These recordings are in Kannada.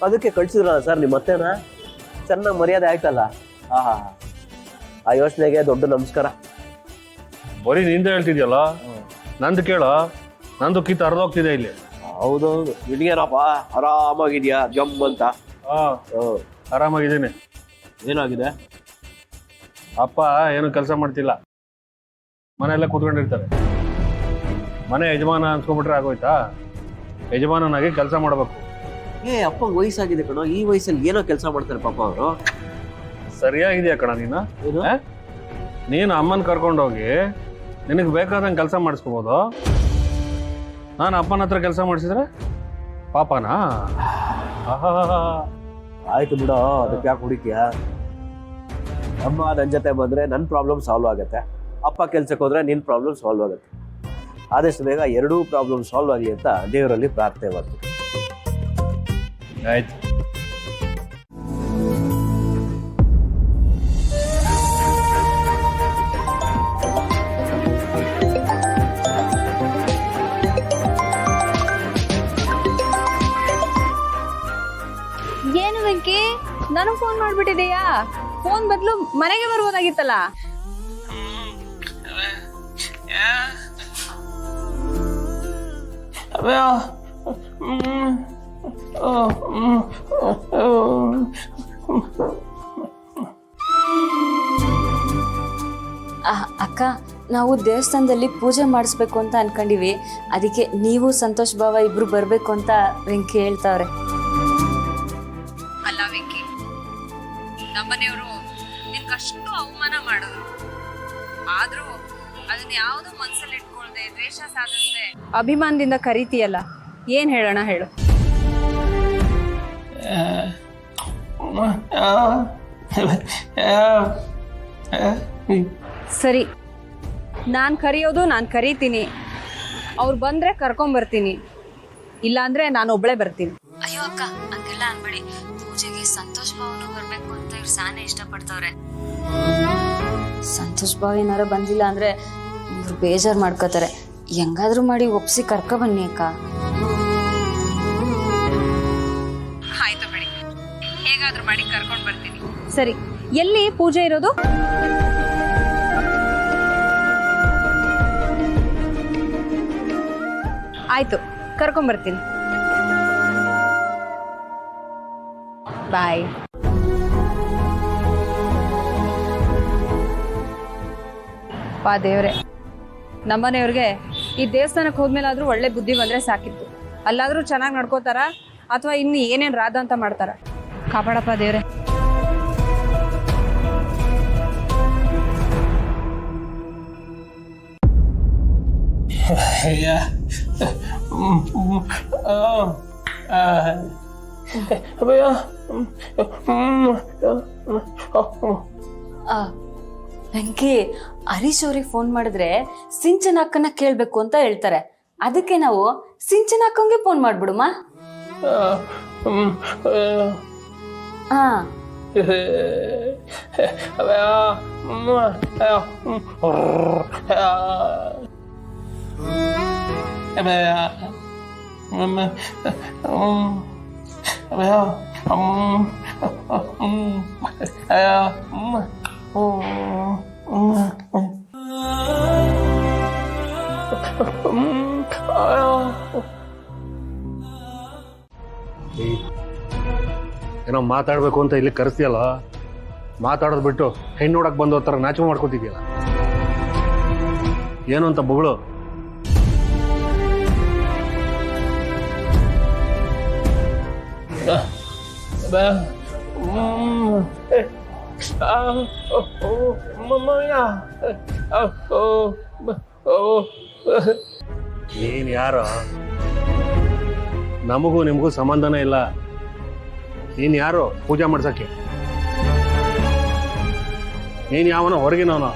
ಅದಕ್ಕೆ ಕಳ್ಸಿದ್ರಲ್ಲ ಸರ್ ನಿಮ್ಮ ಮತ್ತೇನ ಚೆನ್ನಾಗಿ ಮರ್ಯಾದೆ ಆಯ್ತಲ್ಲ. ಆಹಾ, ಆ ಯೋಚನೆಗೆ ದೊಡ್ಡ ನಮಸ್ಕಾರ. ಬರೀ ನಿಂದ ಹೇಳ್ತಿದ್ಯಲ್ಲ, ನಂದು ಕೇಳೋ, ನಂದು ಕಿತ್ತು ಹರಿದೋಗ್ತಿದೆ ಇಲ್ಲಿ. ಹೌದೌದು, ನಿನಗೇನಪ್ಪ ಆರಾಮಾಗಿದ್ಯಾ ಜಮ್ ಅಂತ? ಆರಾಮಾಗಿದ್ದೀನಿ. ಏನಾಗಿದೆ? ಅಪ್ಪ ಏನು ಕೆಲಸ ಮಾಡ್ತಿಲ್ಲ, ಮನೆಯಲ್ಲೇ ಕೂತ್ಕೊಂಡಿರ್ತಾರೆ. ಮನೆ ಯಜಮಾನ ಅನ್ಸ್ಕೊಂಡ್ಬಿಟ್ರೆ ಆಗೋಯ್ತಾ? ಯಜಮಾನನಾಗಿ ಕೆಲಸ ಮಾಡ್ಬೇಕು. ಅಪ್ಪ ವಯಸ್ಸಾಗಿದೆ ಕಣೋ, ಈ ವಯಸ್ಸಲ್ಲಿ ಏನೋ ಕೆಲಸ ಮಾಡ್ತಾರೆ ಪಾಪ ಅವರು. ಸರಿಯಾಗಿದೆಯಾ ಕಣ ನೀನು? ನೀನು ಅಮ್ಮನ ಕರ್ಕೊಂಡೋಗಿ ನಿನಗೆ ಬೇಕಾದಂಗೆ ಕೆಲಸ ಮಾಡಿಸ್ಕೋಬೋದು. ನಾನು ಅಪ್ಪನ ಹತ್ರ ಕೆಲಸ ಮಾಡಿಸಿದ್ರೆ ಪಾಪನಾ? ಆಯ್ತು ಬಿಡೋ, ಅದಕ್ಕೆ ಯಾಕೆ ಹುಡುಕಿಯ? ಅಮ್ಮ ನನ್ನ ಜೊತೆ ಬಂದ್ರೆ ನನ್ನ ಪ್ರಾಬ್ಲಮ್ ಸಾಲ್ವ್ ಆಗುತ್ತೆ, ಅಪ್ಪ ಕೆಲ್ಸಕ್ಕೆ ಹೋದ್ರೆ ನಿನ್ನ ಪ್ರಾಬ್ಲಮ್ ಸಾಲ್ವ್ ಆಗುತ್ತೆ. ಆದಷ್ಟು ಬೇಗ ಎರಡೂ ಪ್ರಾಬ್ಲಮ್ ಸಾಲ್ವ್ ಆಗಲಿ ಅಂತ ದೇವರಲ್ಲಿ ಪ್ರಾರ್ಥನೆ ಮಾಡ್ತೀನಿ. ಆಯ್ತು. ಏನು ವೆಂಕಿ, ನನಗೆ ಫೋನ್ ಮಾಡ್ಬಿಟ್ಟಿದೆಯಾ? ಫೋನ್ ಬದಲು ಮನೆಗೆ ಬರ್ಬೋದಾಗಿತ್ತಲ್ಲ. ಅಕ್ಕ, ನಾವು ದೇವಸ್ಥಾನದಲ್ಲಿ ಪೂಜೆ ಮಾಡಿಸ್ಬೇಕು ಅಂತ ಅನ್ಕೊಂಡಿವಿ. ಅದಕ್ಕೆ ನೀವು ಸಂತೋಷ್ ಬಾವ ಇಬ್ರು ಬರ್ಬೇಕು ಅಂತ ವೆಂಕಿ ಹೇಳ್ತಾವ್ರೆ. ಅಲ್ಲ ವೆಂಕಿ, ನಮ್ಮನೆಯವರು ನಿನ್ಗಷ್ಟು ಅವಮಾನ ಮಾಡಿದ್ರು, ಆದ್ರೂ ಅದನ್ನ ಯಾವ್ದು ಮನ್ಸಲ್ಲಿ ಇಟ್ಕೊಳ್ದೆ ದ್ವೇಷ ಸಾಧಿಸ್ದೆ ಅಭಿಮಾನದಿಂದ ಕರೀತೀಯಲ್ಲ, ಏನ್ ಹೇಳೋಣ ಹೇಳು? ಸರಿ, ನಾನು ಕರೆಯೋದು ನಾನು ಕರೀತೀನಿ. ಅವ್ರು ಬಂದ್ರೆ ಕರ್ಕೊಂಬರ್ತೀನಿ, ಇಲ್ಲಾಂದ್ರೆ ನಾನು ಒಬ್ಳೆ ಬರ್ತೀನಿ. ಅಯ್ಯೋ ಅಕ್ಕ, ಹಂಗೆಲ್ಲ ಅನ್ಬೇಡಿ. ಪೂಜೆಗೆ ಸಂತೋಷ್ ಬಾವನು ಬರ್ಬೇಕು ಅಂತ ಇವ್ರು ಸಾನೆ ಇಷ್ಟಪಡ್ತವ್ರೆ. ಸಂತೋಷ್ ಬಾವ ಏನಾರ ಬಂದಿಲ್ಲ ಅಂದ್ರೆ ಇವ್ರು ಬೇಜಾರು ಮಾಡ್ಕೋತಾರೆ. ಹೆಂಗಾದ್ರೂ ಮಾಡಿ ಒಪ್ಸಿ ಕರ್ಕ ಬನ್ನಿ ಅಕ್ಕ. ಆಯ್ತು ಬಿಡಿ, ಹೇಗಾದ್ರೂ ಮಾಡಿ ಕರ್ಕೊಂಡ್ ಬರ್ತೀನಿ. ಸರಿ, ಎಲ್ಲಿ ಪೂಜೆ ಇರೋದು? ಆಯ್ತು, ಕರ್ಕೊಂಡ್ ಬರ್ತೀನಿ. ಬಾಯ್. ಪಾ ದೇವ್ರೆ, ನಮ್ಮನೆಯವ್ರಿಗೆ ಈ ದೇವಸ್ಥಾನಕ್ಕೆ ಹೋದ್ಮೇಲಾದ್ರೂ ಒಳ್ಳೆ ಬುದ್ಧಿ ಬಂದ್ರೆ ಸಾಕಿತ್ತು. ಅಲ್ಲಾದ್ರೂ ಚೆನ್ನಾಗಿ ನಡ್ಕೋತಾರ ಅಥವಾ ಇನ್ನು ಏನೇನ್ ರಾಧ ಅಂತ ಮಾಡ್ತಾರ? ಕಾಪಾಡಪ್ಪ ದೇವ್ರೆ. ವೆಂಕಿ, ಹರೀಶ್ ಅವ್ರಿಗೆ ಫೋನ್ ಮಾಡಿದ್ರೆ ಸಿಂಚನ ಅಕ್ಕನ ಕೇಳ್ಬೇಕು ಅಂತ ಹೇಳ್ತಾರೆ. ಅದಕ್ಕೆ ನಾವು ಸಿಂಚನ ಅಕ್ಕಂಗೆ ಫೋನ್ ಮಾಡ್ಬಿಡುಮ. ಹಾ, ಏನೋ ಮಾತಾಡ್ಬೇಕು ಅಂತ ಇಲ್ಲಿ ಕರೆಸ್ತೀಯಲ್ಲ, ಮಾತಾಡೋದು ಬಿಟ್ಟು ಹೆಣ್ಣು ನೋಡಕ್ ಬಂದೋ ಥರ ನಾಚಿಕೆ ಮಾಡ್ಕೊತಿದ್ಯಲ್ಲ. ಏನು ಅಂತ ಬೊಗಳು? ನೀನ್ ಯಾರೋ? ನಮಗೂ ನಿಮಗೂ ಸಂಬಂಧನೇ ಇಲ್ಲ. ನೀನ್ ಯಾರು ಪೂಜೆ ಮಾಡ್ಸಕ್ಕೆ? ನೀನ್ ಯಾವನೋ ಹೊರಗಿನವನೋ?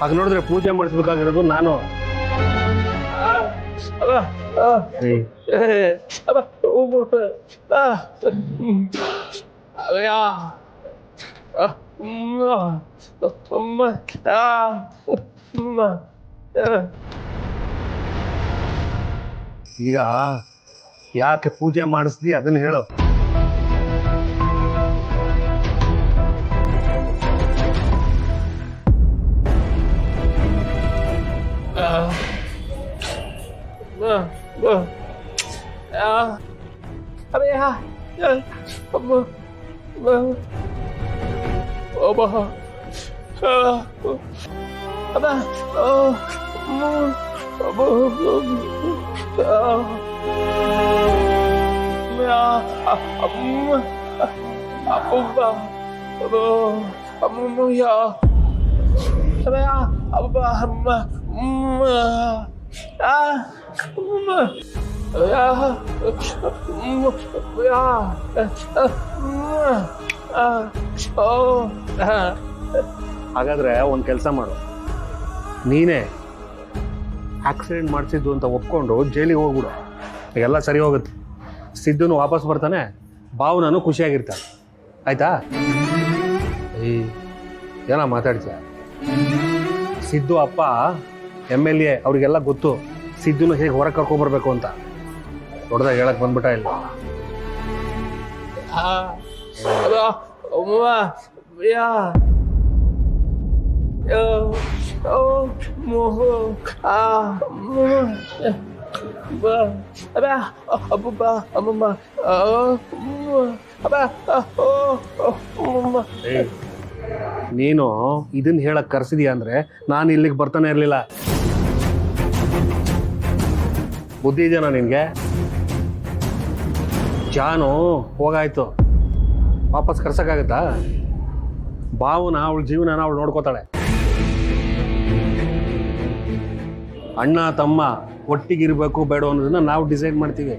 ಆಗ ನೋಡಿದ್ರೆ ಪೂಜೆ ಮಾಡಿಸ್ಬೇಕಾಗಿರೋದು ನಾನು. ಈಗ ಯಾಕೆ ಪೂಜೆ ಮಾಡಿಸ್ದಿ ಅದನ್ನ ಹೇಳು. ಹಾಗಾದ್ರೆ ಒಂದು ಕೆಲಸ ಮಾಡು, ನೀನೇ ಆಕ್ಸಿಡೆಂಟ್ ಮಾಡಿಸಿದ್ದು ಅಂತ ಒಪ್ಕೊಂಡು ಜೈಲಿಗೆ ಹೋಗ್ಬಿಡು, ಎಲ್ಲ ಸರಿ ಹೋಗುತ್ತೆ. ಸಿದ್ದುನು ವಾಪಸ್ ಬರ್ತಾನೆ, ಭಾವನೂ ಖುಷಿಯಾಗಿರ್ತಾನೆ. ಆಯ್ತಾ? ಏನೋ ಮಾತಾಡ್ತೀಯ? ಸಿದ್ದು ಅಪ್ಪ MLA, ಅವ್ರಿಗೆಲ್ಲ ಗೊತ್ತು ಸಿದ್ದುನು ಹೇಗೆ ಹೊರಗೆ ಕರ್ಕೊಂಡ್ಬರ್ಬೇಕು ಅಂತ. ದೊಡ್ಡದಾಗಿ ಹೇಳಕ್ ಬಂದ್ಬಿಟ್ಟ ಇಲ್ಲ. ನೀನು ಇದನ್ನ ಹೇಳಕ್ ಕರ್ಸಿದೀಯ ಅಂದ್ರೆ ನಾನು ಇಲ್ಲಿಗೆ ಬರ್ತಾನೆ ಇರ್ಲಿಲ್ಲ. ಬುದ್ಧಿ ಇದೆಯಾ ನಿನ್ಗೆ? ಜಾನು ಹೋಗಾಯ್ತು, ವಾಪಸ್ ಕರ್ಸಕ್ಕಾಗತ್ತಾ? ಭಾವನ ಅವಳ ಜೀವನನ ಅವಳು ನೋಡ್ಕೋತಾಳೆ. ಅಣ್ಣ ತಮ್ಮ ಒಟ್ಟಿಗಿರ್ಬೇಕು ಬೇಡ ಅನ್ನೋದನ್ನ ನಾವು ಡಿಸೈಡ್ ಮಾಡ್ತೀವಿ.